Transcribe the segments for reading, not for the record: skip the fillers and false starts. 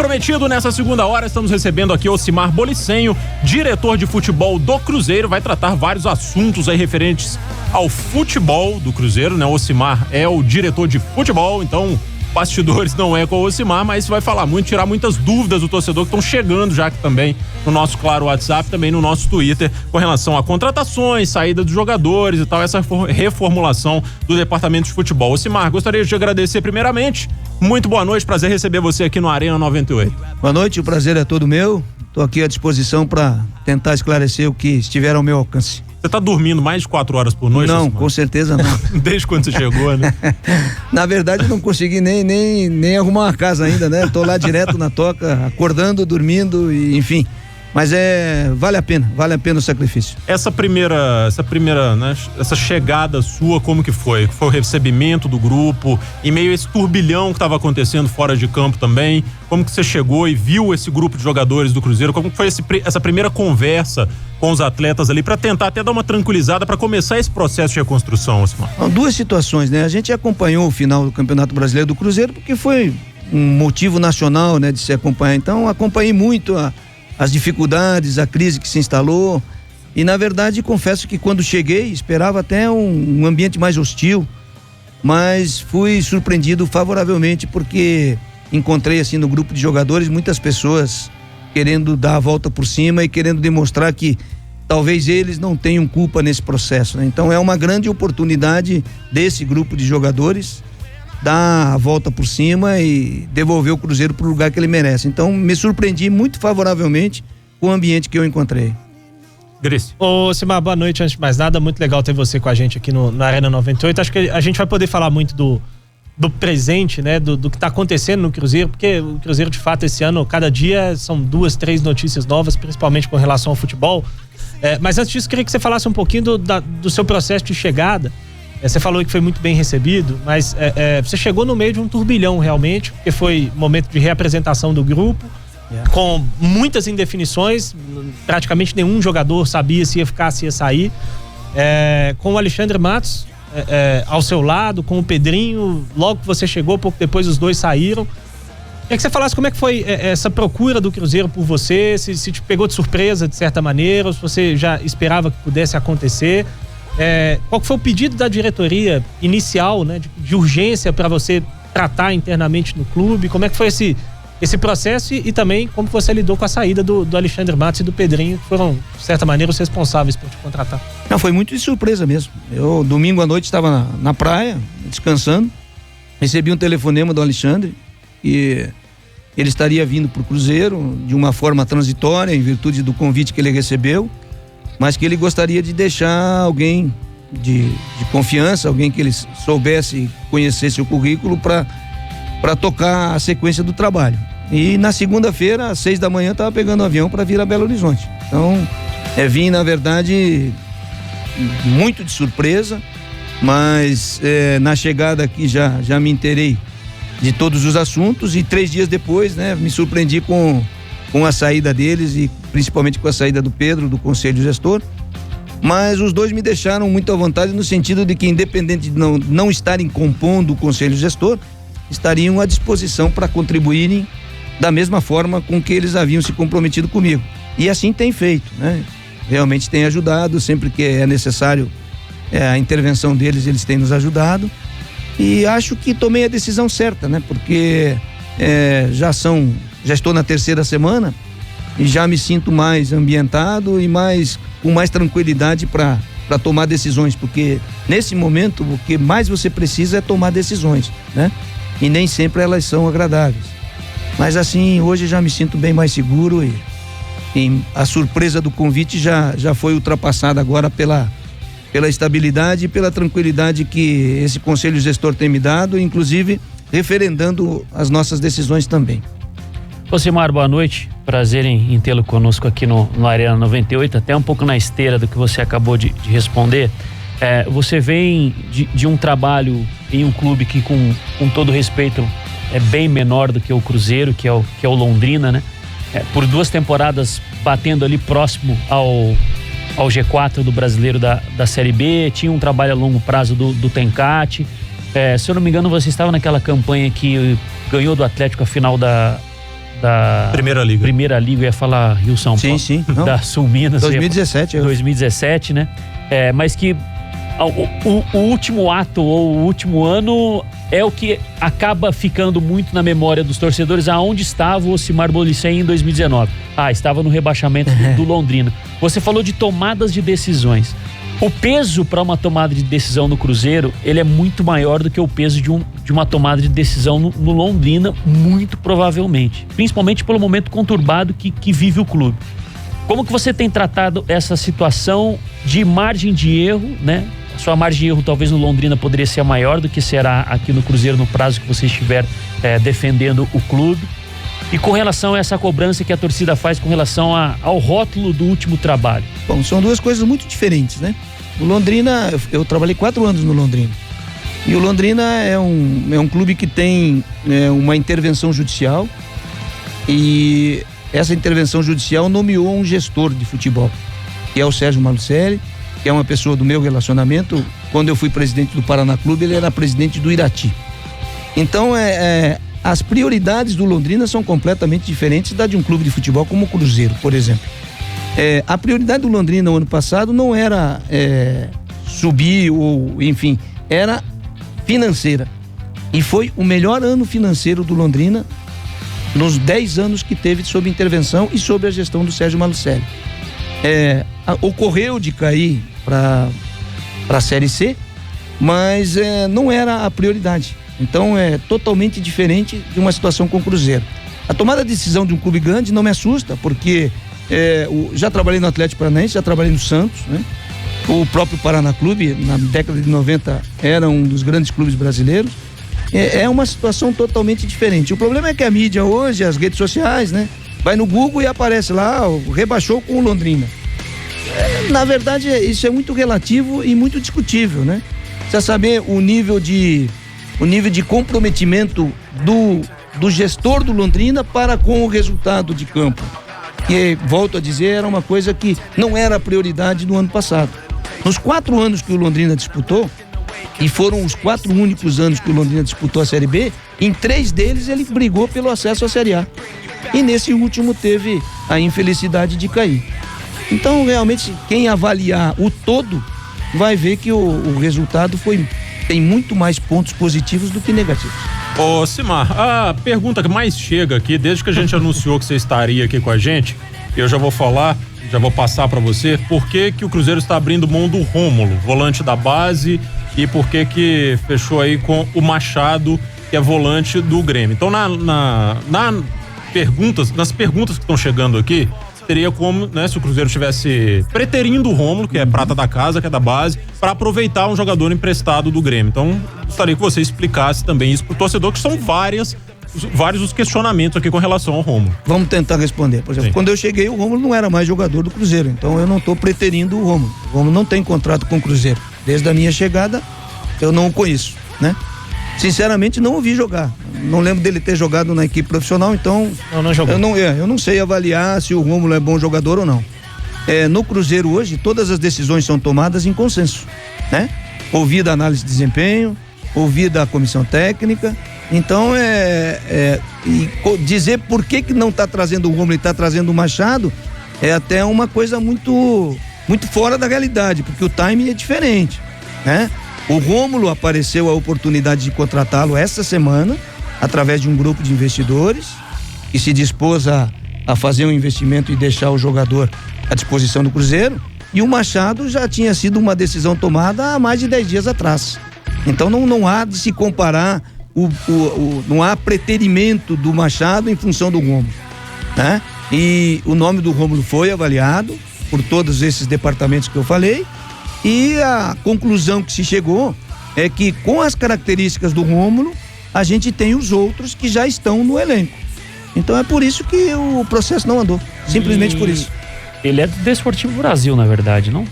prometido, nessa segunda hora estamos recebendo aqui Ocimar Bolicenho, diretor de futebol do Cruzeiro. Vai tratar vários assuntos aí referentes ao futebol do Cruzeiro, né? O Ocimar é o diretor de futebol, então bastidores não é com o Ocimar, mas vai falar muito, tirar muitas dúvidas do torcedor que estão chegando já aqui também no nosso, claro, WhatsApp, também no nosso Twitter, com relação a contratações, saída dos jogadores e tal, essa reformulação do departamento de futebol. Ocimar, gostaria de agradecer primeiramente. Muito boa noite, prazer receber você aqui no Arena 98. Boa noite, o prazer é todo meu. Estou aqui à disposição para tentar esclarecer o que estiver ao meu alcance. Você tá dormindo mais de 4 horas por noite? Não, com certeza não. Desde quando você chegou, né? Na verdade, eu não consegui nem arrumar uma casa ainda, né? Tô lá direto na toca, acordando, dormindo, e, enfim. Mas vale a pena o sacrifício. Essa primeira, né? Essa chegada sua, como que foi? Foi o recebimento do grupo, em meio a esse turbilhão que estava acontecendo fora de campo também? Como que você chegou e viu esse grupo de jogadores do Cruzeiro? Como que foi essa primeira conversa com os atletas ali, para tentar até dar uma tranquilizada para começar esse processo de reconstrução, Ocimar? Duas situações, né? A gente acompanhou o final do Campeonato Brasileiro do Cruzeiro porque foi um motivo nacional, né, de se acompanhar. Então, acompanhei muito as dificuldades, a crise que se instalou, e na verdade confesso que quando cheguei esperava até um ambiente mais hostil, mas fui surpreendido favoravelmente porque encontrei assim no grupo de jogadores muitas pessoas querendo dar a volta por cima e querendo demonstrar que talvez eles não tenham culpa nesse processo, né? Então é uma grande oportunidade desse grupo de jogadores dar a volta por cima e devolver o Cruzeiro para o lugar que ele merece. Então me surpreendi muito favoravelmente com o ambiente que eu encontrei. Grace. Ô, Cimar, boa noite. Antes de mais nada, muito legal ter você com a gente aqui na Arena 98. Acho que a gente vai poder falar muito do presente, né? Do que está acontecendo no Cruzeiro, porque o Cruzeiro, de fato, esse ano, cada dia são 2, 3 notícias novas, principalmente com relação ao futebol. Mas antes disso, queria que você falasse um pouquinho do seu processo de chegada. Você falou que foi muito bem recebido, mas você chegou no meio de um turbilhão realmente, porque foi momento de reapresentação do grupo, com muitas indefinições, praticamente nenhum jogador sabia se ia ficar, se ia sair, com o Alexandre Matos ao seu lado, com o Pedrinho, logo que você chegou, pouco depois os dois saíram. Queria que você falasse como é que foi essa procura do Cruzeiro por você, se te pegou de surpresa de certa maneira, ou se você já esperava que pudesse acontecer. Qual que foi o pedido da diretoria inicial, né, de urgência para você tratar internamente no clube? Como é que foi esse processo e também como você lidou com a saída do Alexandre Matos e do Pedrinho, que foram, de certa maneira, os responsáveis por te contratar? Não, foi muito de surpresa mesmo. Eu, domingo à noite, estava na praia, descansando, recebi um telefonema do Alexandre e ele estaria vindo para o Cruzeiro de uma forma transitória, em virtude do convite que ele recebeu, mas que ele gostaria de deixar alguém de confiança, alguém que ele soubesse, conhecesse o currículo para tocar a sequência do trabalho. E na segunda-feira, às 6 da manhã, estava pegando o avião para vir a Belo Horizonte. Então, vim, na verdade, muito de surpresa, mas na chegada aqui já me inteirei de todos os assuntos e 3 dias depois, né, me surpreendi com a saída deles e principalmente com a saída do Pedro, do Conselho Gestor. Mas os dois me deixaram muito à vontade no sentido de que, independente de não estarem compondo o Conselho Gestor, estariam à disposição para contribuírem da mesma forma com que eles haviam se comprometido comigo. E assim tem feito, né? Realmente tem ajudado, sempre que é necessário a intervenção deles, eles têm nos ajudado. E acho que tomei a decisão certa, né? Porque já estou na 3ª semana e já me sinto mais ambientado e com mais tranquilidade para tomar decisões, porque nesse momento o que mais você precisa é tomar decisões, né? E nem sempre elas são agradáveis. Mas assim, hoje já me sinto bem mais seguro e a surpresa do convite já foi ultrapassada agora pela estabilidade e pela tranquilidade que esse Conselho Gestor tem me dado, inclusive referendando as nossas decisões também. Ocimar, boa noite. Prazer em tê-lo conosco aqui no Arena 98, até um pouco na esteira do que você acabou de responder. Você vem de um trabalho em um clube que, com todo respeito, é bem menor do que o Cruzeiro, que é o Londrina, né? Por 2 temporadas batendo ali próximo ao G4 do Brasileiro da Série B, tinha um trabalho a longo prazo do Tencate. Se eu não me engano, você estava naquela campanha que ganhou do Atlético a final da Primeira Liga. Primeira Liga, eu ia falar Rio São Paulo. Sim. Não. Da Sul Minas. 2017. 2017, né? Mas que o último ato ou o último ano é o que acaba ficando muito na memória dos torcedores. Aonde estava o Ocimar Bolicem em 2019? Estava no rebaixamento do Londrina. Você falou de tomadas de decisões. O peso para uma tomada de decisão no Cruzeiro, ele é muito maior do que o peso de uma tomada de decisão no Londrina, muito provavelmente. Principalmente pelo momento conturbado que vive o clube. Como que você tem tratado essa situação de margem de erro, né? A sua margem de erro talvez no Londrina poderia ser maior do que será aqui no Cruzeiro no prazo que você estiver defendendo o clube. E com relação a essa cobrança que a torcida faz com relação ao rótulo do último trabalho. Bom, são duas coisas muito diferentes, né? O Londrina, eu trabalhei 4 anos no Londrina. E o Londrina é um clube que tem uma intervenção judicial. E essa intervenção judicial nomeou um gestor de futebol, que é o Sérgio Malucelli, que é uma pessoa do meu relacionamento. Quando eu fui presidente do Paraná Clube, ele era presidente do Irati. Então, as prioridades do Londrina são completamente diferentes da de um clube de futebol como o Cruzeiro, por exemplo. A prioridade do Londrina no ano passado não era subir ou, enfim, era financeira. E foi o melhor ano financeiro do Londrina nos 10 anos que teve sob intervenção e sob a gestão do Sérgio Malucelli. Ocorreu de cair para a Série C, mas não era a prioridade. Então é totalmente diferente de uma situação com o Cruzeiro. A tomada de decisão de um clube grande não me assusta, porque já trabalhei no Atlético Paranaense, já trabalhei no Santos, né? O próprio Paraná Clube, na década de 90, era um dos grandes clubes brasileiros. É uma situação totalmente diferente. O problema é que a mídia hoje, as redes sociais, né? Vai no Google e aparece lá, rebaixou com o Londrina. Na verdade, isso é muito relativo e muito discutível, né? Precisa saber o nível de comprometimento do gestor do Londrina para com o resultado de campo. Que, volto a dizer, era uma coisa que não era a prioridade no ano passado. Nos 4 anos que o Londrina disputou, e foram os 4 únicos anos que o Londrina disputou a Série B, em 3 deles ele brigou pelo acesso à Série A. E nesse último teve a infelicidade de cair. Então, realmente, quem avaliar o todo vai ver que o resultado tem muito mais pontos positivos do que negativos. Ô, Simar, a pergunta que mais chega aqui, desde que a gente anunciou que você estaria aqui com a gente, eu já vou passar para você por que o Cruzeiro está abrindo mão do Rômulo, volante da base, e por que fechou aí com o Machado, que é volante do Grêmio. Então, nas perguntas que estão chegando aqui, seria como, né, se o Cruzeiro estivesse preterindo o Rômulo, que é prata da casa, que é da base, para aproveitar um jogador emprestado do Grêmio. Então, gostaria que você explicasse também isso pro torcedor, que são vários os questionamentos aqui com relação ao Rômulo. Vamos tentar responder. Por exemplo, Sim. Quando eu cheguei, o Rômulo não era mais jogador do Cruzeiro, então eu não estou preterindo o Rômulo. O Rômulo não tem contrato com o Cruzeiro. Desde a minha chegada, eu não o conheço, né? Sinceramente, não o vi jogar. Não lembro dele ter jogado na equipe profissional, então não jogou. Eu não sei avaliar se o Rômulo é bom jogador ou não. No Cruzeiro hoje, todas as decisões são tomadas em consenso, né? Ouvida a análise de desempenho, ouvida a comissão técnica. Então, dizer por que não está trazendo o Rômulo e está trazendo o Machado é até uma coisa muito, muito fora da realidade, porque o timing é diferente, né? O Rômulo apareceu a oportunidade de contratá-lo essa semana, através de um grupo de investidores que se dispôs a fazer um investimento e deixar o jogador à disposição do Cruzeiro, e o Machado já tinha sido uma decisão tomada há mais de 10 dias atrás. Então não há de se comparar, não há preterimento do Machado em função do Rômulo, né? E o nome do Rômulo foi avaliado por todos esses departamentos que eu falei, e a conclusão que se chegou é que, com as características do Rômulo, a gente tem os outros que já estão no elenco. Então é por isso que o processo não andou, simplesmente por isso. Ele é do Desportivo Brasil, na verdade, não?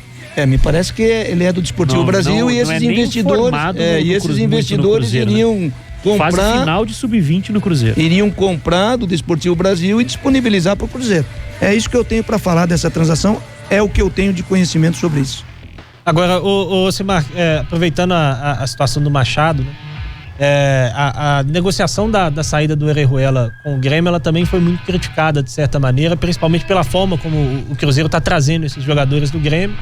Me parece que ele é do Desportivo Brasil, e esses investidores iriam comprar, fase final de sub-20 no Cruzeiro. Iriam comprar do Desportivo Brasil e disponibilizar para o Cruzeiro. É isso que eu tenho para falar dessa transação, é o que eu tenho de conhecimento sobre isso. Agora, Simar, aproveitando a situação do Machado, né? A negociação da saída do Orejuela com o Grêmio, ela também foi muito criticada de certa maneira, principalmente pela forma como o Cruzeiro está trazendo esses jogadores do Grêmio,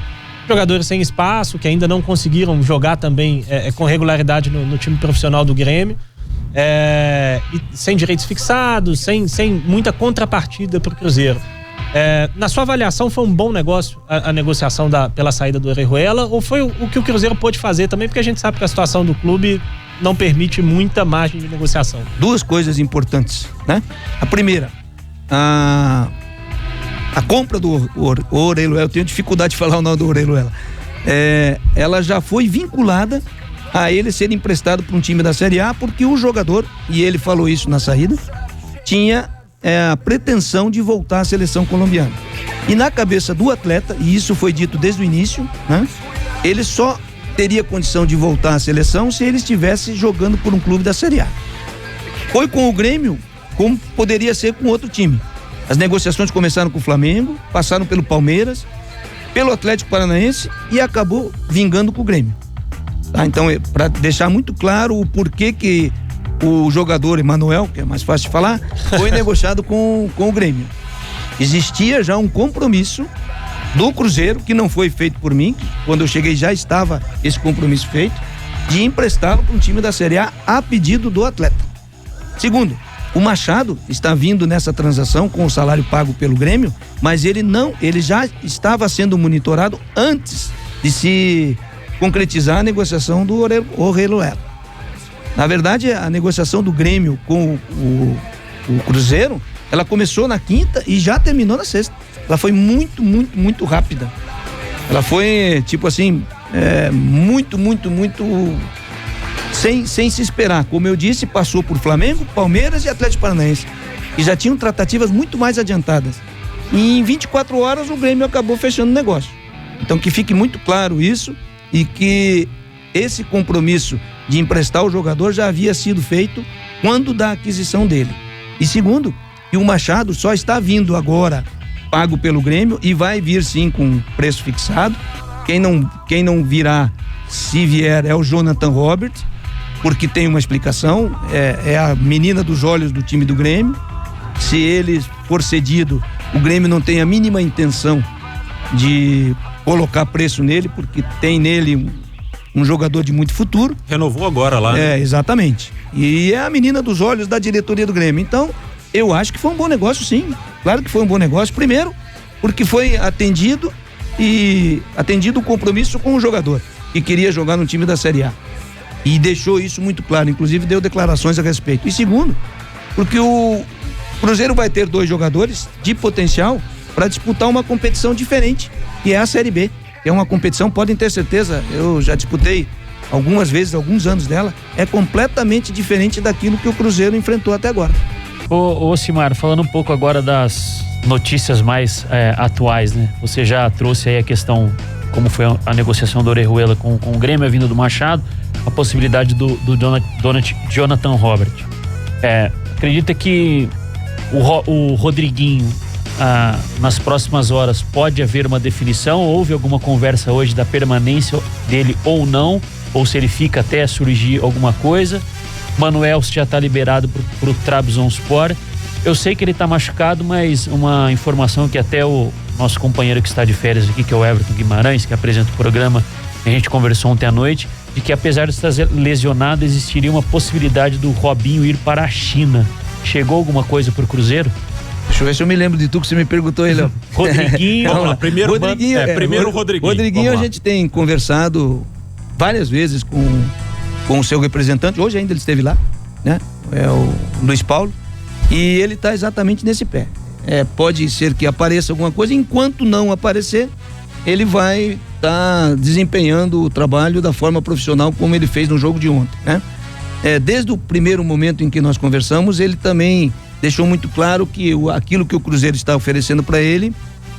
jogadores sem espaço, que ainda não conseguiram jogar também com regularidade no time profissional do Grêmio, e sem direitos fixados, sem muita contrapartida para o Cruzeiro. Na sua avaliação, foi um bom negócio a negociação pela saída do Orejuela, ou foi o que o Cruzeiro pôde fazer também, porque a gente sabe que a situação do clube não permite muita margem de negociação? Duas coisas importantes, né? A primeira, a compra do Orejuela, eu tenho dificuldade de falar o nome do Orejuela, ela já foi vinculada a ele ser emprestado para um time da Série A, porque o jogador, e ele falou isso na saída, tinha a pretensão de voltar à seleção colombiana. E na cabeça do atleta, e isso foi dito desde o início, né? Ele só teria condição de voltar à seleção se ele estivesse jogando por um clube da Série A. Foi com o Grêmio, como poderia ser com outro time. As negociações começaram com o Flamengo, passaram pelo Palmeiras, pelo Atlético Paranaense e acabou vingando com o Grêmio. Tá? Então, para deixar muito claro o porquê que o jogador Emanuel, que é mais fácil de falar, foi negociado com o Grêmio. Existia já um compromisso do Cruzeiro, que não foi feito por mim, quando eu cheguei já estava esse compromisso feito, de emprestá-lo para um time da Série A pedido do atleta. Segundo, o Machado está vindo nessa transação com o salário pago pelo Grêmio, mas ele já estava sendo monitorado antes de se concretizar a negociação do Orejuela. Na verdade, a negociação do Grêmio com o Cruzeiro, ela começou na quinta e já terminou na sexta. Ela foi muito, muito, muito rápida. Ela foi, tipo assim, muito sem se esperar. Como eu disse, passou por Flamengo, Palmeiras e Atlético Paranaense. E já tinham tratativas muito mais adiantadas. E em 24 horas o Grêmio acabou fechando o negócio. Então que fique muito claro isso e que esse compromisso de emprestar o jogador já havia sido feito quando da aquisição dele. E segundo, que o Machado só está vindo agora pago pelo Grêmio e vai vir sim com preço fixado. Quem não virá, se vier, é o Jonathan Robert, porque tem uma explicação, é a menina dos olhos do time do Grêmio. Se ele for cedido, o Grêmio não tem a mínima intenção de colocar preço nele, porque tem nele um jogador de muito futuro. Renovou agora lá, né? Exatamente. E é a menina dos olhos da diretoria do Grêmio. Então, eu acho que foi um bom negócio, sim. Claro que foi um bom negócio. Primeiro, porque foi atendido o compromisso com o jogador, que queria jogar no time da Série A. E deixou isso muito claro, inclusive deu declarações a respeito. E segundo, porque o Cruzeiro vai ter 2 jogadores de potencial para disputar uma competição diferente, que é a Série B. Que é uma competição, podem ter certeza, eu já disputei algumas vezes, alguns anos dela, é completamente diferente daquilo que o Cruzeiro enfrentou até agora. Ô Simar, falando um pouco agora das notícias mais atuais, né? Você já trouxe aí a questão, como foi a negociação do Orejuela com o Grêmio, a vinda do Machado, a possibilidade do Jonathan Robert. Acredita que o Rodriguinho, nas próximas horas, pode haver uma definição? Houve alguma conversa hoje da permanência dele ou não? Ou se ele fica até surgir alguma coisa? Manuel já está liberado pro Trabzonspor. Eu sei que ele está machucado, mas uma informação que até o nosso companheiro que está de férias aqui, que é o Everton Guimarães, que apresenta o programa, a gente conversou ontem à noite, de que apesar de estar lesionado, existiria uma possibilidade do Robinho ir para a China. Chegou alguma coisa pro Cruzeiro? Deixa eu ver se eu me lembro de tu que você me perguntou aí, Léo. Rodriguinho. Vamos lá, primeiro o Rodriguinho. Rodriguinho, a gente tem conversado várias vezes com o seu representante. Hoje ainda ele esteve lá, né? É o Luiz Paulo. E ele está exatamente nesse pé. Pode ser que apareça alguma coisa. Enquanto não aparecer, ele vai estar desempenhando o trabalho da forma profissional como ele fez no jogo de ontem, né? Desde o primeiro momento em que nós conversamos, ele também deixou muito claro que aquilo que o Cruzeiro está oferecendo para ele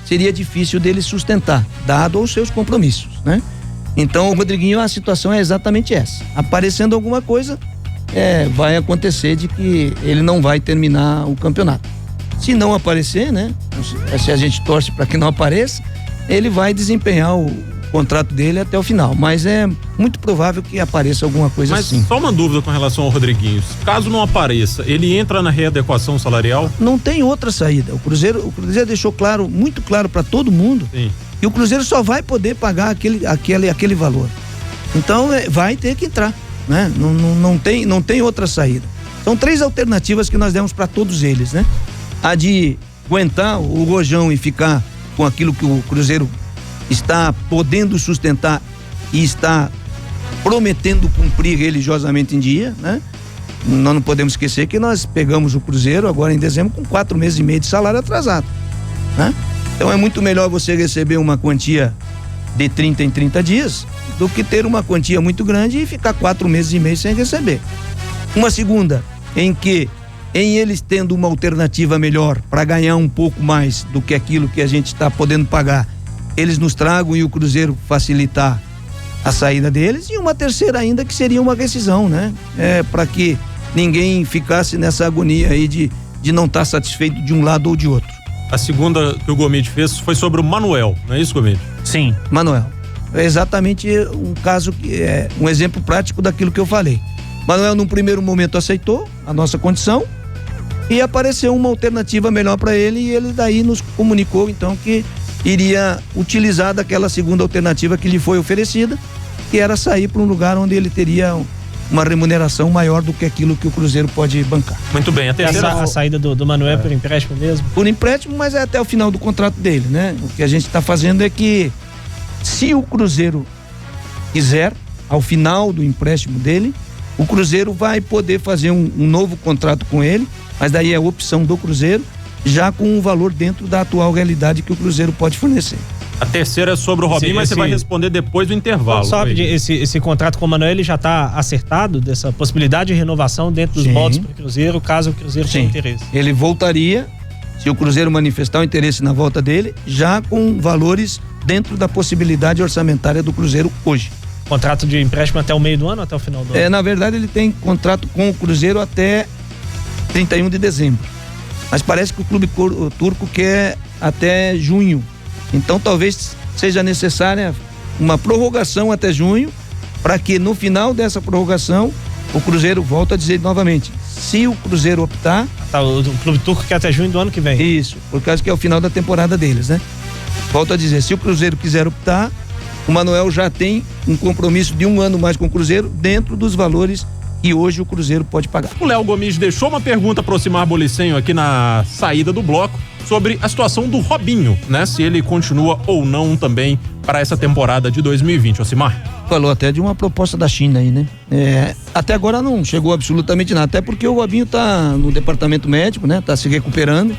seria difícil dele sustentar, dado os seus compromissos, né? Então, o Rodriguinho, a situação é exatamente essa. Aparecendo alguma coisa, vai acontecer de que ele não vai terminar o campeonato. Se não aparecer, né? Se a gente torce para que não apareça, ele vai desempenhar contrato dele até o final, mas é muito provável que apareça alguma coisa Mas assim. só uma dúvida com relação ao Rodriguinho. Caso não apareça, ele entra na readequação salarial? Não tem outra saída. O Cruzeiro deixou claro, muito claro para todo mundo. Sim. E o Cruzeiro só vai poder pagar aquele valor. Então vai ter que entrar, né? Não tem outra saída. São 3 alternativas que nós demos para todos eles, né? A de aguentar o rojão e ficar com aquilo que o Cruzeiro está podendo sustentar e está prometendo cumprir religiosamente em dia, né? Nós não podemos esquecer que nós pegamos o Cruzeiro agora em dezembro com 4 meses e meio de salário atrasado, né? Então é muito melhor você receber uma quantia de 30 em 30 dias do que ter uma quantia muito grande e ficar 4 meses e meio sem receber. Uma segunda, em eles tendo uma alternativa melhor para ganhar um pouco mais do que aquilo que a gente está podendo pagar, eles nos tragam e o Cruzeiro facilitar a saída deles. E uma terceira ainda, que seria uma rescisão, né? Para que ninguém ficasse nessa agonia aí de não estar satisfeito de um lado ou de outro. A segunda que o Gomide fez foi sobre o Manuel, não é isso, Gomide? Sim. Manuel, é exatamente um caso que é um exemplo prático daquilo que eu falei. Manuel, num primeiro momento, aceitou a nossa condição e apareceu uma alternativa melhor para ele, e ele daí nos comunicou então que iria utilizar daquela segunda alternativa que lhe foi oferecida, que era sair para um lugar onde ele teria uma remuneração maior do que aquilo que o Cruzeiro pode bancar. Muito bem, a terceira... A saída do Manuel por empréstimo mesmo? Por empréstimo, mas é até o final do contrato dele, né? O que a gente está fazendo é que, se o Cruzeiro quiser, ao final do empréstimo dele, o Cruzeiro vai poder fazer um novo contrato com ele, mas daí é opção do Cruzeiro, já com um valor dentro da atual realidade que o Cruzeiro pode fornecer. A terceira é sobre o Robinho, mas você vai responder depois do intervalo. Só esse contrato com o Manuel, ele já está acertado dessa possibilidade de renovação dentro dos moldes para o Cruzeiro, caso o Cruzeiro tenha interesse? Ele voltaria, se o Cruzeiro manifestar o interesse na volta dele, já com valores dentro da possibilidade orçamentária do Cruzeiro hoje. Contrato de empréstimo até o meio do ano ou até o final do ano? Na verdade, ele tem contrato com o Cruzeiro até 31 de dezembro. Mas parece que o clube turco quer até junho. Então talvez seja necessária uma prorrogação até junho, para que no final dessa prorrogação o Cruzeiro, volta a dizer novamente, se o Cruzeiro optar... O clube turco quer até junho do ano que vem. Isso, por causa que é o final da temporada deles, né? Volto a dizer, se o Cruzeiro quiser optar, o Manuel já tem um compromisso de 1 ano mais com o Cruzeiro dentro dos valores que hoje o Cruzeiro pode pagar. O Léo Gomes deixou uma pergunta para o Ocimar Bolicenho aqui na saída do bloco sobre a situação do Robinho, né? Se ele continua ou não também para essa temporada de 2020, Ocimar. Falou até de uma proposta da China aí, né? Até agora não chegou absolutamente nada, até porque o Robinho tá no departamento médico, né? Tá se recuperando.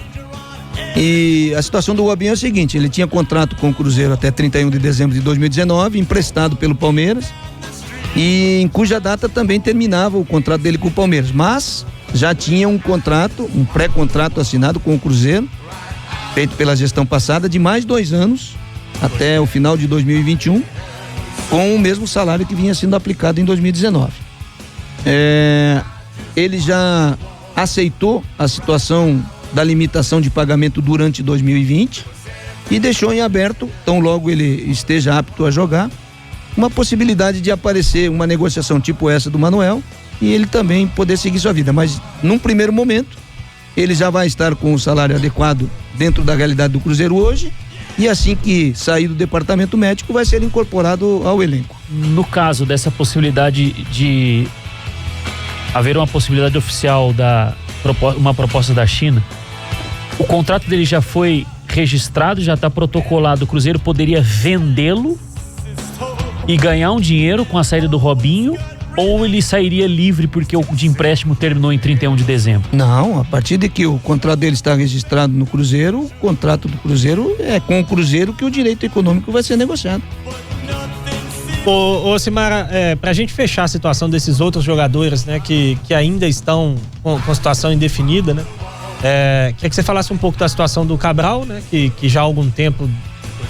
E a situação do Robinho é a seguinte: ele tinha contrato com o Cruzeiro até 31 de dezembro de 2019, emprestado pelo Palmeiras, e em cuja data também terminava o contrato dele com o Palmeiras, mas já tinha um pré-contrato assinado com o Cruzeiro, feito pela gestão passada, de mais 2 anos, até o final de 2021, com o mesmo salário que vinha sendo aplicado em 2019. Ele já aceitou a situação da limitação de pagamento durante 2020 e deixou em aberto, tão logo ele esteja apto a jogar, uma possibilidade de aparecer uma negociação tipo essa do Manuel e ele também poder seguir sua vida, mas num primeiro momento ele já vai estar com o salário adequado dentro da realidade do Cruzeiro hoje, e assim que sair do departamento médico vai ser incorporado ao elenco. No caso dessa possibilidade de haver uma possibilidade oficial uma proposta da China, o contrato dele já foi registrado, já está protocolado, o Cruzeiro poderia vendê-lo e ganhar um dinheiro com a saída do Robinho, ou ele sairia livre porque o de empréstimo terminou em 31 de dezembro? Não, a partir de que o contrato dele está registrado no Cruzeiro, o contrato do Cruzeiro é com o Cruzeiro que o direito econômico vai ser negociado. Ô Ocimar, pra gente fechar a situação desses outros jogadores, né, que ainda estão com situação indefinida, né? Queria que você falasse um pouco da situação do Cabral, né, que já há algum tempo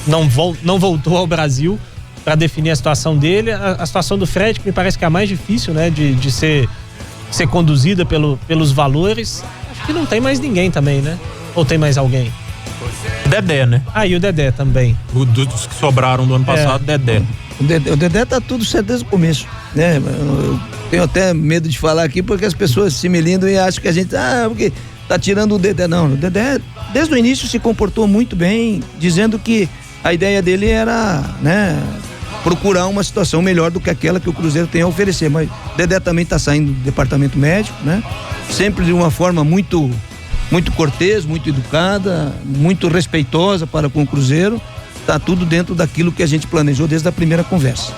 não voltou ao Brasil, para definir a situação dele. A situação do Fred, que me parece que é a mais difícil, né, de ser conduzida pelos valores. Acho que não tem mais ninguém também, né? Ou tem mais alguém? Dedé, né? E o Dedé também. Dos que sobraram do ano passado, Dedé. O Dedé tá tudo certo desde o começo, né? Eu tenho até medo de falar aqui porque as pessoas se me lindam e acham que a gente, porque tá tirando o Dedé. Não, o Dedé desde o início se comportou muito bem, dizendo que a ideia dele era, né, procurar uma situação melhor do que aquela que o Cruzeiro tem a oferecer, mas o Dedé também tá saindo do departamento médico, né? Sempre de uma forma muito cortês, muito educada, muito respeitosa para com o Cruzeiro. Tá tudo dentro daquilo que a gente planejou desde a primeira conversa.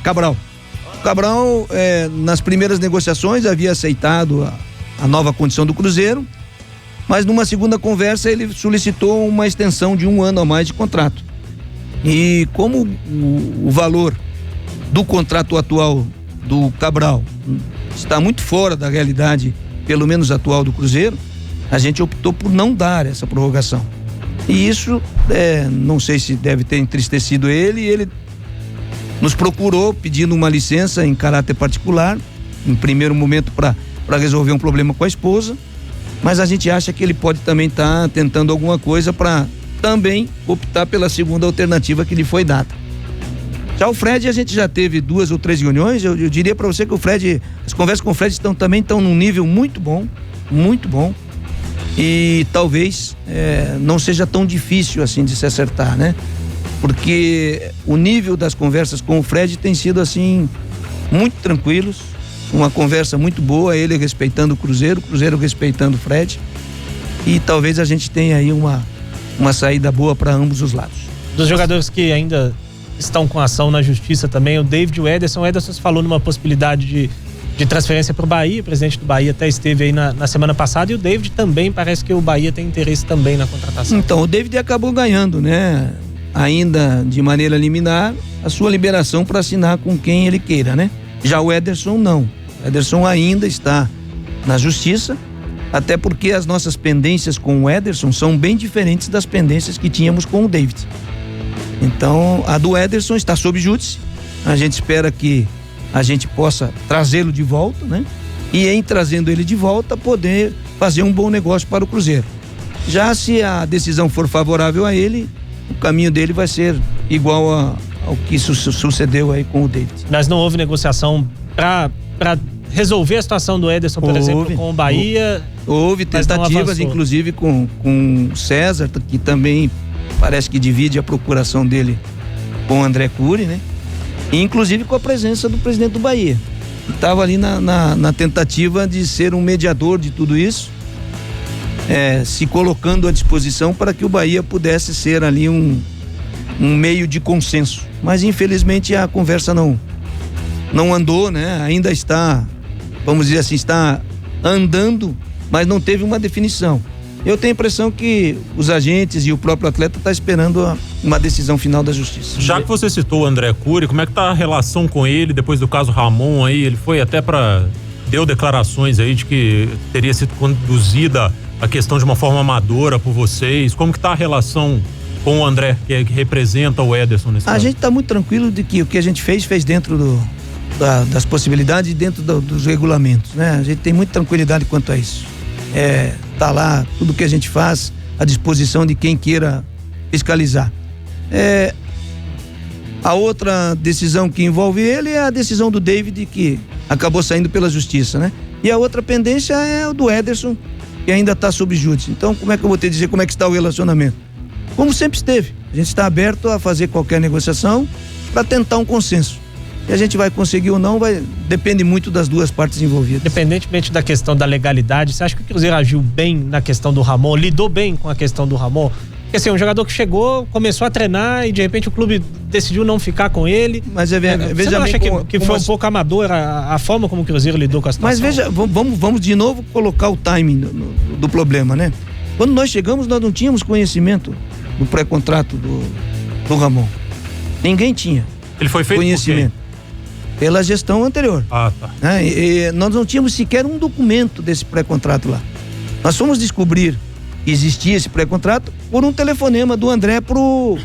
Cabral, nas primeiras negociações havia aceitado a nova condição do Cruzeiro, mas numa segunda conversa ele solicitou uma extensão de 1 ano a mais de contrato. E como o valor do contrato atual do Cabral está muito fora da realidade, pelo menos atual, do Cruzeiro, a gente optou por não dar essa prorrogação. E isso, não sei se deve ter entristecido ele nos procurou pedindo uma licença em caráter particular, em primeiro momento para resolver um problema com a esposa, mas a gente acha que ele pode também estar tentando alguma coisa para também optar pela segunda alternativa que lhe foi dada. Já o Fred, a gente já teve 2 ou 3 reuniões, eu diria para você que o Fred, as conversas com o Fred também estão num nível muito bom, e talvez não seja tão difícil assim de se acertar, né? Porque o nível das conversas com o Fred tem sido assim, muito tranquilos, uma conversa muito boa, ele respeitando o Cruzeiro respeitando o Fred, e talvez a gente tenha aí uma saída boa para ambos os lados. Dos jogadores que ainda estão com ação na justiça também, o David e o Ederson. O Ederson se falou numa possibilidade de transferência para o Bahia, o presidente do Bahia até esteve aí na semana passada, e o David também, parece que o Bahia tem interesse também na contratação. Então, o David acabou ganhando, né? Ainda de maneira liminar, a sua liberação para assinar com quem ele queira, né? Já o Ederson não. O Ederson ainda está na justiça, até porque as nossas pendências com o Ederson são bem diferentes das pendências que tínhamos com o David. Então, a do Ederson está sob júdice. A gente espera que a gente possa trazê-lo de volta, né? E em trazendo ele de volta, poder fazer um bom negócio para o Cruzeiro. Já se a decisão for favorável a ele, o caminho dele vai ser igual ao que sucedeu aí com o David. Mas não houve negociação para resolver a situação do Ederson, por exemplo, com o Bahia? Houve tentativas, inclusive com o César, que também parece que divide a procuração dele com o André Cury, né? E inclusive com a presença do presidente do Bahia, que estava ali na tentativa de ser um mediador de tudo isso, se colocando à disposição para que o Bahia pudesse ser ali um meio de consenso. Mas infelizmente a conversa não andou, né? Ainda está, vamos dizer assim, está andando, mas não teve uma definição. Eu tenho a impressão que os agentes e o próprio atleta estão esperando uma decisão final da justiça. Já que você citou o André Cury, como é que tá a relação com ele depois do caso Ramon aí? Ele foi até deu declarações aí de que teria sido conduzida a questão de uma forma amadora por vocês. Como que tá a relação com o André, que representa o Ederson nesse caso? A gente tá muito tranquilo de que o que a gente fez dentro das possibilidades e dentro dos regulamentos, né? A gente tem muita tranquilidade quanto a isso. Tá lá tudo que a gente faz à disposição de quem queira fiscalizar. A outra decisão que envolve ele é a decisão do David, que acabou saindo pela justiça, né? E a outra pendência é o do Ederson, que ainda está sob júdice. Então, como é que eu vou te dizer como é que está o relacionamento? Como sempre esteve. A gente está aberto a fazer qualquer negociação para tentar um consenso. E a gente vai conseguir ou não, depende muito das duas partes envolvidas. Independentemente da questão da legalidade, você acha que o Cruzeiro agiu bem na questão do Ramon, lidou bem com a questão do Ramon? Porque assim, um jogador que chegou, começou a treinar e de repente o clube decidiu não ficar com ele. Mas você não acha que foi um pouco amador a forma como o Cruzeiro lidou com a situação? Mas veja, vamos de novo colocar o timing do problema, né? Quando nós chegamos, nós não tínhamos conhecimento do pré-contrato do Ramon. Ninguém tinha. Ele foi feito conhecimento. Pela gestão anterior. Tá. E nós não tínhamos sequer um documento desse pré-contrato lá. Nós fomos descobrir que existia esse pré-contrato por um telefonema do André pro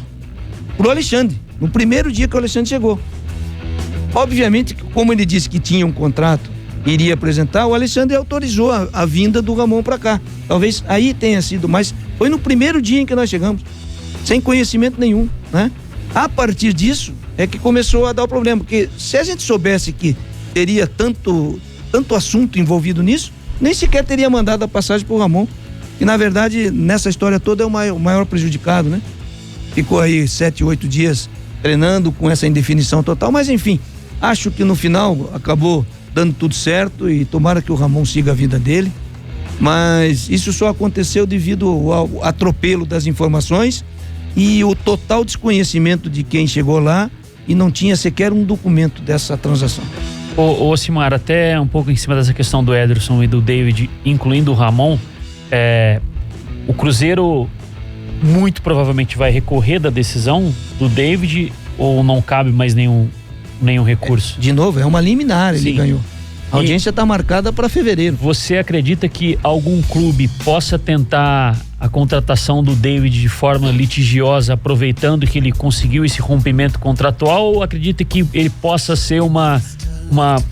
Alexandre, no primeiro dia que o Alexandre chegou. Obviamente, como ele disse que tinha um contrato e iria apresentar, o Alexandre autorizou a vinda do Ramon para cá. Talvez aí tenha sido, mas Foi no primeiro dia em que nós chegamos, sem conhecimento nenhum, né? A partir disso é que começou a dar o problema, porque se a gente soubesse que teria tanto assunto envolvido nisso, nem sequer teria mandado a passagem pro Ramon, que na verdade nessa história toda é o maior prejudicado, né? Ficou aí 7, 8 dias treinando com essa indefinição total, mas enfim, acho que no final acabou dando tudo certo e tomara que o Ramon siga a vida dele, mas isso só aconteceu devido ao atropelo das informações e o total desconhecimento de quem chegou lá e não tinha sequer um documento dessa transação. Ô Simar, até um pouco em cima dessa questão do Ederson e do David, incluindo o Ramon, o Cruzeiro muito provavelmente vai recorrer da decisão do David ou não cabe mais nenhum recurso? De novo, é uma liminar, ele ganhou. A audiência está marcada para fevereiro. Você acredita que algum clube possa tentar a contratação do David de forma litigiosa, aproveitando que ele conseguiu esse rompimento contratual, ou acredita que ele possa ser uma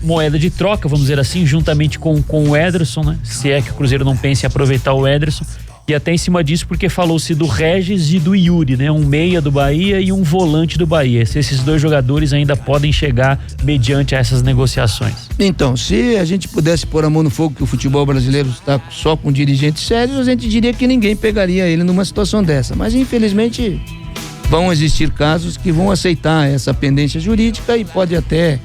moeda de troca, vamos dizer assim, juntamente com o Ederson, né? Se é que o Cruzeiro não pense em aproveitar o Ederson. E até em cima disso, porque falou-se do Regis e do Yuri, né? Um meia do Bahia e um volante do Bahia. Se esses dois jogadores ainda podem chegar mediante essas negociações. Então, se a gente pudesse pôr a mão no fogo que o futebol brasileiro está só com dirigentes sérios, a gente diria que ninguém pegaria ele numa situação dessa. Mas infelizmente vão existir casos que vão aceitar essa pendência jurídica e pode até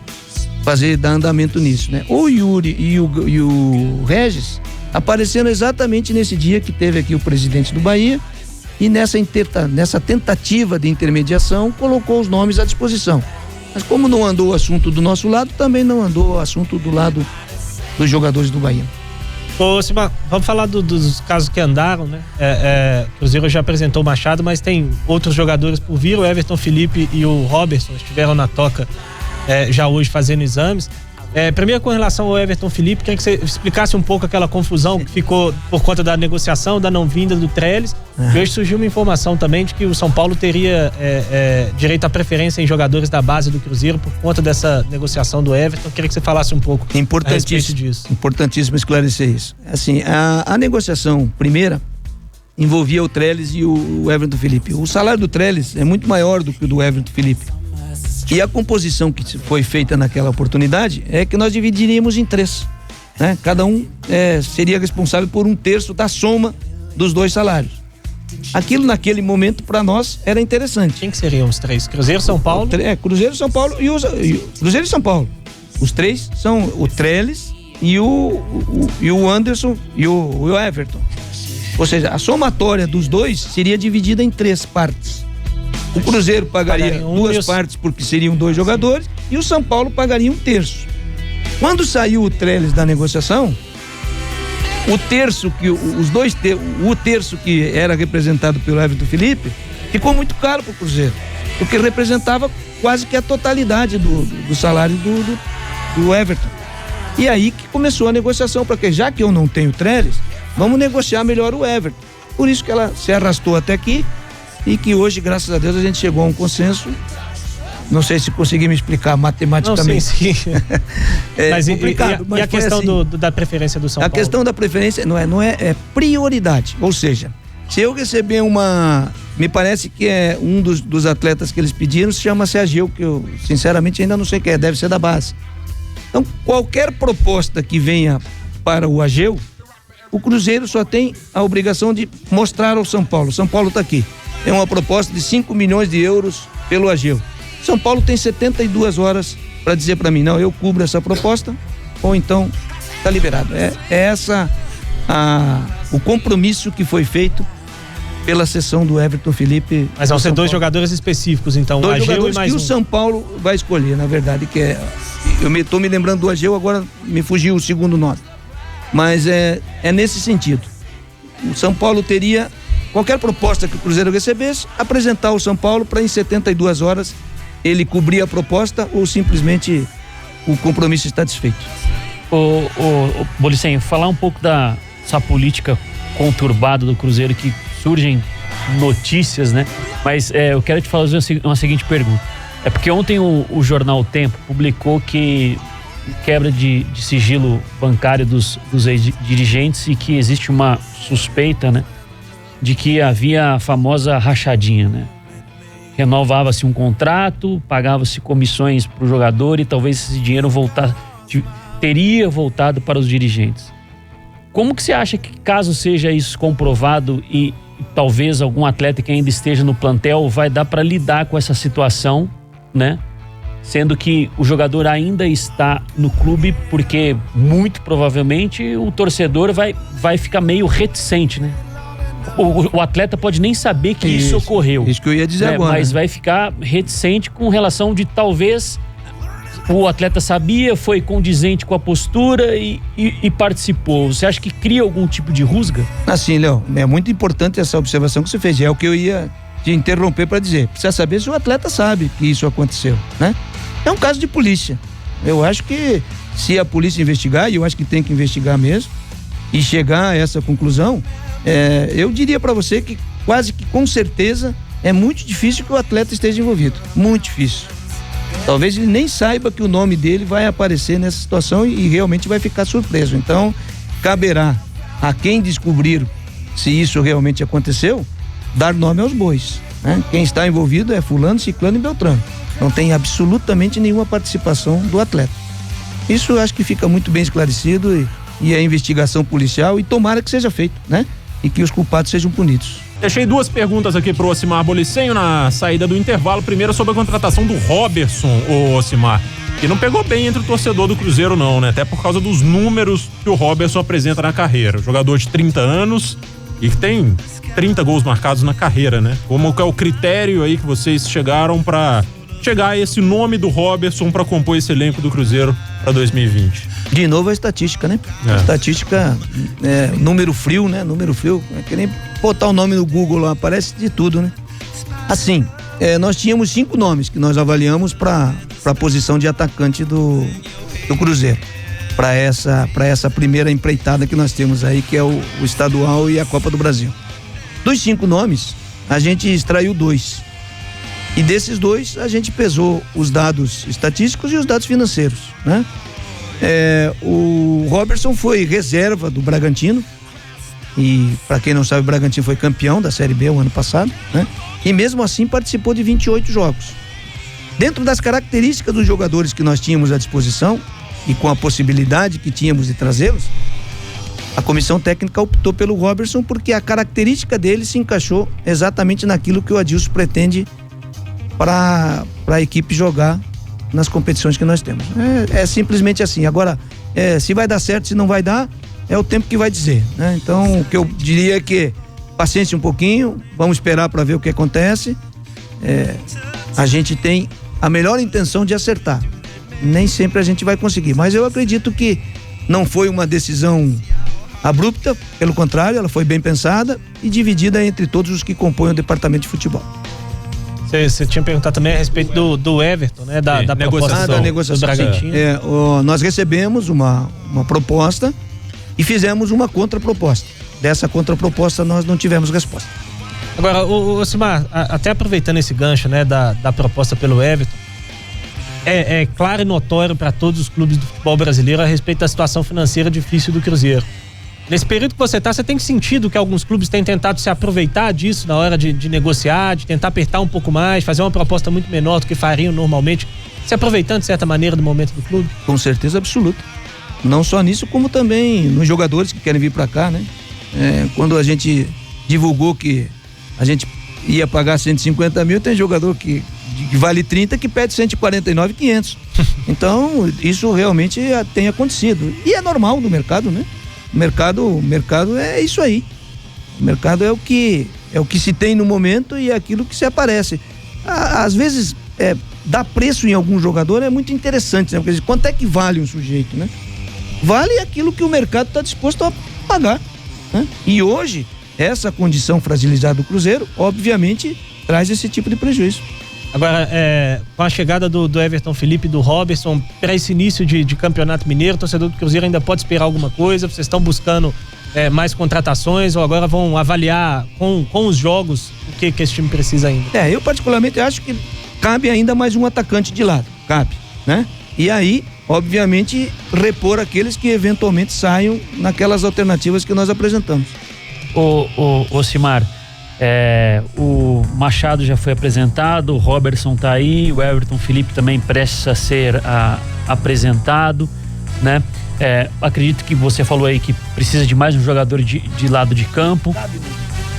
dar andamento nisso, né? O Yuri e o Regis apareceram exatamente nesse dia que teve aqui o presidente do Bahia e nessa tentativa de intermediação colocou os nomes à disposição. Mas como não andou o assunto do nosso lado, também não andou o assunto do lado dos jogadores do Bahia. Ô, Simar, vamos falar dos casos que andaram, né? O Cruzeiro já apresentou o Machado, mas tem outros jogadores por vir. O Everton Felipe e o Robertson estiveram na toca já hoje fazendo exames. Primeiro, com relação ao Everton Felipe, queria que você explicasse um pouco aquela confusão que ficou por conta da negociação, da não vinda do Trellis. E hoje surgiu uma informação também de que o São Paulo teria direito à preferência em jogadores da base do Cruzeiro por conta dessa negociação do Everton. Queria que você falasse um pouco a respeito disso. Importantíssimo esclarecer isso. Assim, a negociação primeira envolvia o Trellis e o Everton Felipe. O salário do Trellis é muito maior do que o do Everton Felipe. E a composição que foi feita naquela oportunidade é que nós dividiríamos em 3, né? Cada um seria responsável por 1/3 da soma dos 2 salários. Aquilo naquele momento para nós era interessante. Quem que seriam os 3? Cruzeiro, São Paulo? Cruzeiro, São Paulo Cruzeiro e São Paulo. Os 3 são o Trellis e o Anderson e o Everton. Ou seja, a somatória dos 2 seria dividida em 3 partes. O Cruzeiro pagaria 2 partes porque seriam 2 jogadores e o São Paulo pagaria 1/3. Quando saiu o Trellis da negociação, o terço que era representado pelo Everton Felipe ficou muito caro para o Cruzeiro, porque representava quase que a totalidade do salário do Everton. E aí que começou a negociação, porque já que eu não tenho Trellis, vamos negociar melhor o Everton. Por isso que ela se arrastou até aqui. E que hoje, graças a Deus, a gente chegou a um consenso. Não sei se consegui me explicar matematicamente. Não, sim. Mas complicado. E a questão assim, da preferência do São Paulo? A questão da preferência é prioridade. Ou seja, se eu receber me parece que é um dos atletas que eles pediram, chama-se Ageu, que eu sinceramente ainda não sei quem é, deve ser da base. Então, qualquer proposta que venha para o Ageu, o Cruzeiro só tem a obrigação de mostrar ao São Paulo. São Paulo está aqui. É uma proposta de 5 milhões de euros pelo Ageu. São Paulo tem 72 horas para dizer para mim, não, eu cubro essa proposta, ou então está liberado. Essa o compromisso que foi feito pela cessão do Everton Felipe. Mas vão ser 2 jogadores específicos, então, 2 jogadores e mais que o São Paulo vai escolher, na verdade, que eu estou me lembrando do Ageu, agora me fugiu o segundo nome. Mas é nesse sentido. O São Paulo teria qualquer proposta que o Cruzeiro recebesse, apresentar ao São Paulo para em 72 horas ele cobrir a proposta ou simplesmente o compromisso está desfeito. Bolicenho, falar um pouco dessa política conturbada do Cruzeiro, que surgem notícias, né? Mas eu quero te fazer uma seguinte pergunta. É porque ontem o jornal O Tempo publicou que quebra de sigilo bancário dos ex-dirigentes e que existe uma suspeita, né? de que havia a famosa rachadinha, né? Renovava-se um contrato, pagava-se comissões para o jogador e talvez esse dinheiro teria voltado para os dirigentes. Como que você acha que, caso seja isso comprovado e talvez algum atleta que ainda esteja no plantel, vai dar para lidar com essa situação, né? Sendo que o jogador ainda está no clube, porque muito provavelmente o torcedor vai ficar meio reticente, né? O atleta pode nem saber que isso ocorreu. Isso que eu ia dizer agora. Mas vai ficar reticente com relação de talvez o atleta sabia, foi condizente com a postura e participou. Você acha que cria algum tipo de rusga? Assim, Léo, é muito importante essa observação que você fez. É o que eu ia te interromper para dizer. Precisa saber se o atleta sabe que isso aconteceu, né? É um caso de polícia. Eu acho que se a polícia investigar, e eu acho que tem que investigar mesmo, e chegar a essa conclusão, eu diria para você que quase que com certeza é muito difícil que o atleta esteja envolvido. Muito difícil. Talvez ele nem saiba que o nome dele vai aparecer nessa situação e realmente vai ficar surpreso. Então, caberá a quem descobrir se isso realmente aconteceu, dar nome aos bois, né? Quem está envolvido é fulano, ciclano e beltrano. Não tem absolutamente nenhuma participação do atleta. Isso eu acho que fica muito bem esclarecido e a investigação policial, e tomara que seja feito, né? E que os culpados sejam punidos. Deixei 2 perguntas aqui pro Ocimar Bolicenho na saída do intervalo. Primeiro sobre a contratação do Roberson, o Ocimar, que não pegou bem entre o torcedor do Cruzeiro não, né? Até por causa dos números que o Roberson apresenta na carreira. Jogador de 30 anos e que tem 30 gols marcados na carreira, né? Como que é o critério aí que vocês chegaram para chegar a esse nome do Roberson para compor esse elenco do Cruzeiro para 2020? De novo a estatística, né? A estatística, número frio, né? Número frio, é que nem botar o nome no Google lá, aparece de tudo, né? Assim, nós tínhamos 5 nomes que nós avaliamos para a posição de atacante do Cruzeiro, para essa primeira empreitada que nós temos aí, que é o estadual e a Copa do Brasil. Dos 5 nomes, a gente extraiu 2. E desses 2, a gente pesou os dados estatísticos e os dados financeiros, né? O Roberson foi reserva do Bragantino, e para quem não sabe, o Bragantino foi campeão da Série B o ano passado, né? E mesmo assim participou de 28 jogos. Dentro das características dos jogadores que nós tínhamos à disposição e com a possibilidade que tínhamos de trazê-los, a comissão técnica optou pelo Roberson porque a característica dele se encaixou exatamente naquilo que o Adilson pretende para a equipe jogar nas competições que nós temos. É simplesmente assim. Agora, se vai dar certo, se não vai dar, é o tempo que vai dizer, né? Então, o que eu diria é que paciência um pouquinho, vamos esperar para ver o que acontece. A gente tem a melhor intenção de acertar. Nem sempre a gente vai conseguir, mas eu acredito que não foi uma decisão abrupta, pelo contrário, ela foi bem pensada e dividida entre todos os que compõem o departamento de futebol. Você tinha perguntado também a respeito do Everton, né? Da proposta da negociação do Bragantino. Nós recebemos uma proposta e fizemos uma contraproposta. Dessa contraproposta nós não tivemos resposta. Agora, Ocimar, até aproveitando esse gancho, né, da proposta pelo Everton, é claro e notório para todos os clubes do futebol brasileiro a respeito da situação financeira difícil do Cruzeiro. Nesse período que você tem sentido que alguns clubes têm tentado se aproveitar disso na hora de negociar, de tentar apertar um pouco mais, fazer uma proposta muito menor do que fariam normalmente, se aproveitando de certa maneira do momento do clube? Com certeza absoluta. Não só nisso, como também nos jogadores que querem vir para cá, né? Quando a gente divulgou que a gente ia pagar 150 mil, tem jogador que vale 30 que pede 149,500. Então, isso realmente tem acontecido. E é normal no mercado, né? O mercado é isso aí. O mercado é o que se tem no momento e é aquilo que se aparece. Às vezes, dar preço em algum jogador é muito interessante, né? Porque quanto é que vale um sujeito, né? Vale aquilo que o mercado está disposto a pagar, né? E hoje, essa condição fragilizada do Cruzeiro, obviamente, traz esse tipo de prejuízo. Agora, com a chegada do Everton Felipe e do Roberson, para esse início de campeonato mineiro, o torcedor do Cruzeiro ainda pode esperar alguma coisa? Vocês estão buscando mais contratações ou agora vão avaliar com os jogos o que esse time precisa ainda? Eu particularmente acho que cabe ainda mais um atacante de lado, cabe, né? E aí, obviamente, repor aqueles que eventualmente saiam naquelas alternativas que nós apresentamos. Ocimar, o Machado já foi apresentado, o Robertson tá aí, o Everton Felipe também prestes a ser apresentado, né? Acredito que você falou aí que precisa de mais um jogador de lado de campo.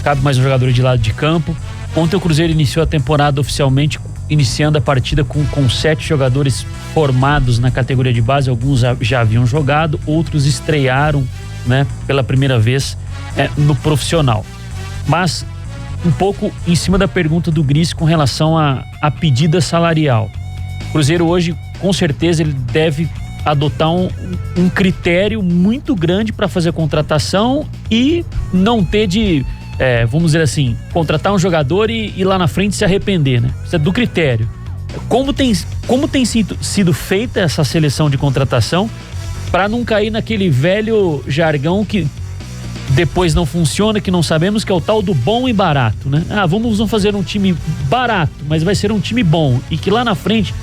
Cabe mais um jogador de lado de campo. Ontem o Cruzeiro iniciou a temporada oficialmente, iniciando a partida com 7 jogadores formados na categoria de base. Alguns já haviam jogado, outros estrearam, né, pela primeira vez no profissional. Mas um pouco em cima da pergunta do Gris com relação à pedida salarial. O Cruzeiro hoje, com certeza, ele deve adotar um critério muito grande para fazer a contratação e não ter de, vamos dizer assim, contratar um jogador e lá na frente se arrepender, né? Isso é do critério. Como tem sido feita essa seleção de contratação para não cair naquele velho jargão que depois não funciona, que não sabemos, que é o tal do bom e barato, né? Vamos fazer um time barato, mas vai ser um time bom, e que lá na frente,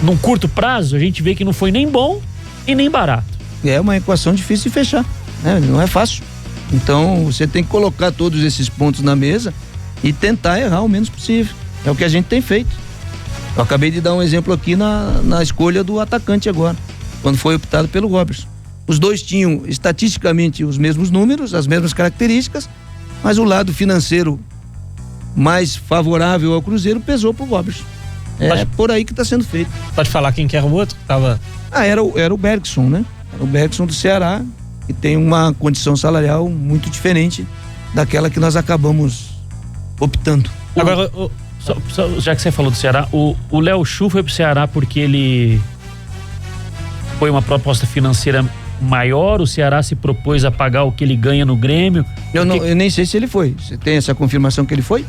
num curto prazo, a gente vê que não foi nem bom e nem barato. É uma equação difícil de fechar, né? Não é fácil. Então você tem que colocar todos esses pontos na mesa e tentar errar o menos possível. É o que a gente tem feito. Eu acabei de dar um exemplo aqui na escolha do atacante agora, quando foi optado pelo Robertson. Os dois tinham estatisticamente os mesmos números, as mesmas características, mas o lado financeiro mais favorável ao Cruzeiro pesou pro Robertson. Por aí que está sendo feito. Pode falar quem que era o outro? Era o Bergson, né? Era o Bergson do Ceará, que tem uma condição salarial muito diferente daquela que nós acabamos optando. Agora, já que você falou do Ceará, o Léo Chu foi pro Ceará porque ele foi uma proposta financeira maior, o Ceará se propôs a pagar o que ele ganha no Grêmio. Eu nem sei se ele foi. Você tem essa confirmação que ele foi?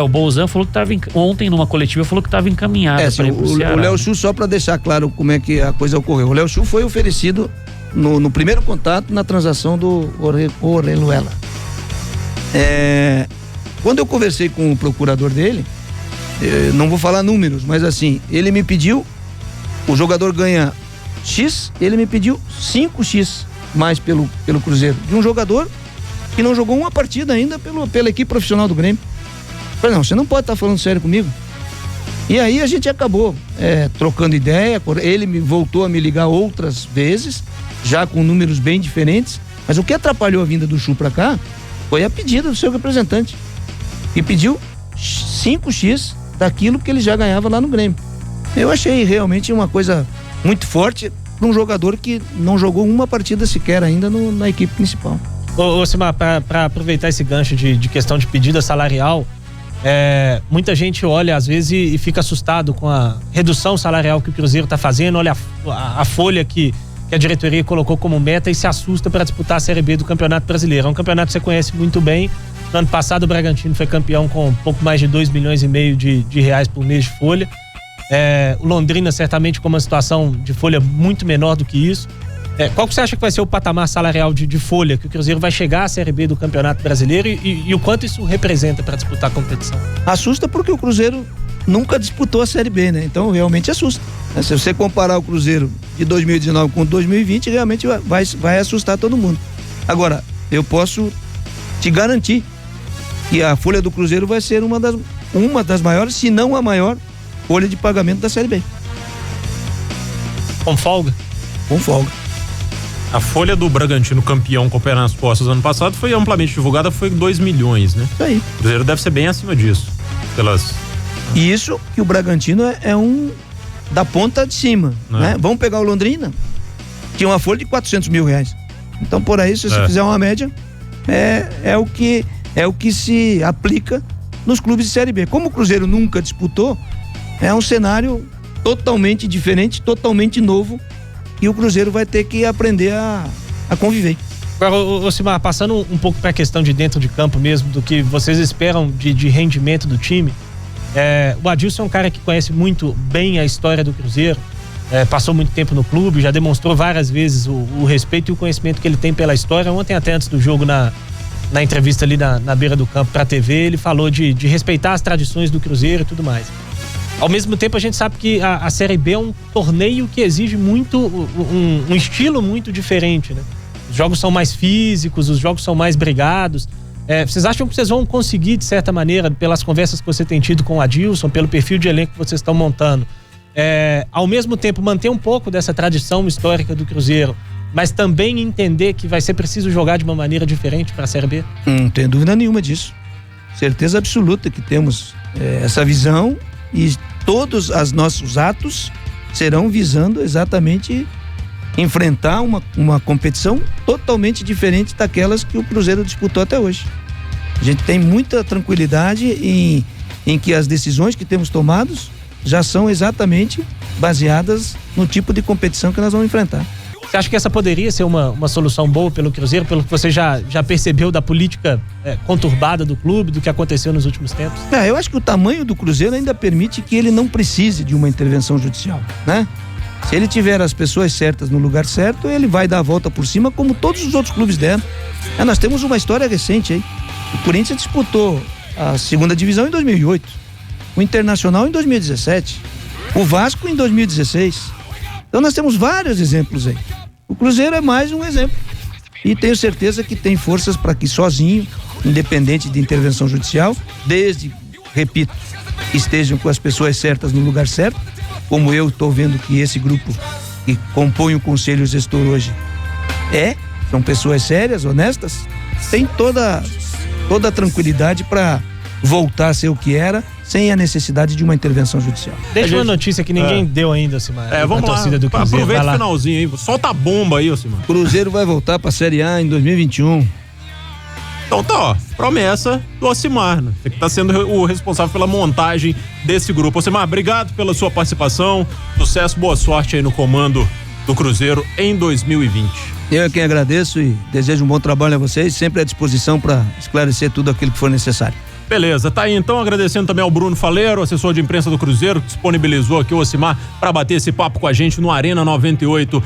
O Bolzan falou que estava ontem numa coletiva, falou que estava encaminhado para ir pro Ceará. O Léo Chu, só para deixar claro como é que a coisa ocorreu, o Léo Chu foi oferecido no primeiro contato na transação do Orejuela. Quando eu conversei com o procurador dele, não vou falar números, mas assim, ele me pediu, o jogador ganha X, ele me pediu 5X mais pelo Cruzeiro, de um jogador que não jogou uma partida ainda pela equipe profissional do Grêmio. Eu falei, não, você não pode estar falando sério comigo. E aí a gente acabou trocando ideia, ele voltou a me ligar outras vezes, já com números bem diferentes, mas o que atrapalhou a vinda do Chu pra cá foi a pedida do seu representante, que pediu 5X daquilo que ele já ganhava lá no Grêmio. Eu achei realmente uma coisa muito forte para um jogador que não jogou uma partida sequer ainda na equipe principal. Ocimar, para aproveitar esse gancho de questão de pedida salarial, muita gente olha às vezes e fica assustado com a redução salarial que o Cruzeiro está fazendo, olha a folha que a diretoria colocou como meta e se assusta para disputar a Série B do Campeonato Brasileiro. É um campeonato que você conhece muito bem. No ano passado o Bragantino foi campeão com um pouco mais de 2,5 milhões de reais por mês de folha. O Londrina certamente com uma situação de folha muito menor do que isso. Qual que você acha que vai ser o patamar salarial de folha que o Cruzeiro vai chegar à Série B do Campeonato Brasileiro e o quanto isso representa para disputar a competição? Assusta porque o Cruzeiro nunca disputou a Série B, né? Então realmente assusta. Se você comparar o Cruzeiro de 2019 com 2020, realmente vai assustar todo mundo. Agora, eu posso te garantir que a folha do Cruzeiro vai ser uma das maiores, se não a maior folha de pagamento da Série B. Com folga? Com folga. A folha do Bragantino campeão com o pé nas costas ano passado foi amplamente divulgada, foi 2 milhões, né? Isso aí. O Cruzeiro deve ser bem acima disso. E isso que o Bragantino é um da ponta de cima, né? Vamos pegar o Londrina, tinha uma folha de 400 mil reais. Então por aí, se você fizer uma média, é o que se aplica nos clubes de Série B. Como o Cruzeiro nunca disputou, é um cenário totalmente diferente, totalmente novo, e o Cruzeiro vai ter que aprender a conviver. Agora, Ocimar, passando um pouco para a questão de dentro de campo mesmo, do que vocês esperam de rendimento do time, o Adilson é um cara que conhece muito bem a história do Cruzeiro, passou muito tempo no clube, já demonstrou várias vezes o respeito e o conhecimento que ele tem pela história. Ontem, até antes do jogo, na entrevista ali na beira do campo para a TV, ele falou de respeitar as tradições do Cruzeiro e tudo mais. Ao mesmo tempo, a gente sabe que a Série B é um torneio que exige muito, um estilo muito diferente, né? Os jogos são mais físicos, os jogos são mais brigados. Vocês acham que vocês vão conseguir, de certa maneira, pelas conversas que você tem tido com o Adilson, pelo perfil de elenco que vocês estão montando, ao mesmo tempo manter um pouco dessa tradição histórica do Cruzeiro, mas também entender que vai ser preciso jogar de uma maneira diferente para a Série B? Não tenho dúvida nenhuma disso. Certeza absoluta que temos essa visão, e todos os nossos atos serão visando exatamente enfrentar uma competição totalmente diferente daquelas que o Cruzeiro disputou até hoje. A gente tem muita tranquilidade em que as decisões que temos tomados já são exatamente baseadas no tipo de competição que nós vamos enfrentar. Você acha que essa poderia ser uma solução boa pelo Cruzeiro, pelo que você já percebeu da política conturbada do clube, do que aconteceu nos últimos tempos? Eu acho que o tamanho do Cruzeiro ainda permite que ele não precise de uma intervenção judicial, né? Se ele tiver as pessoas certas no lugar certo, ele vai dar a volta por cima, como todos os outros clubes deram. Nós temos uma história recente aí. O Corinthians disputou a segunda divisão em 2008, o Internacional em 2017, o Vasco em 2016. Então nós temos vários exemplos aí. O Cruzeiro é mais um exemplo. E tenho certeza que tem forças para que sozinho, independente de intervenção judicial, desde, repito, estejam com as pessoas certas no lugar certo, como eu estou vendo que esse grupo que compõe o Conselho Gestor hoje são pessoas sérias, honestas, tem toda a tranquilidade para voltar a ser o que era, sem a necessidade de uma intervenção judicial. Deixa uma notícia que ninguém deu ainda, Ocimar. Vamos lá, torcida do Cruzeiro. Aproveita o finalzinho aí, solta a bomba aí, Ocimar. Cruzeiro vai voltar para a Série A em 2021. Então tá, ó, promessa do Ocimar, né? Você que tá sendo o responsável pela montagem desse grupo. Ocimar, obrigado pela sua participação, sucesso, boa sorte aí no comando do Cruzeiro em 2020. Eu é quem agradeço e desejo um bom trabalho a vocês, sempre à disposição para esclarecer tudo aquilo que for necessário. Beleza, tá aí então, agradecendo também ao Bruno Faleiro, assessor de imprensa do Cruzeiro, que disponibilizou aqui o Ocimar para bater esse papo com a gente no Arena 98.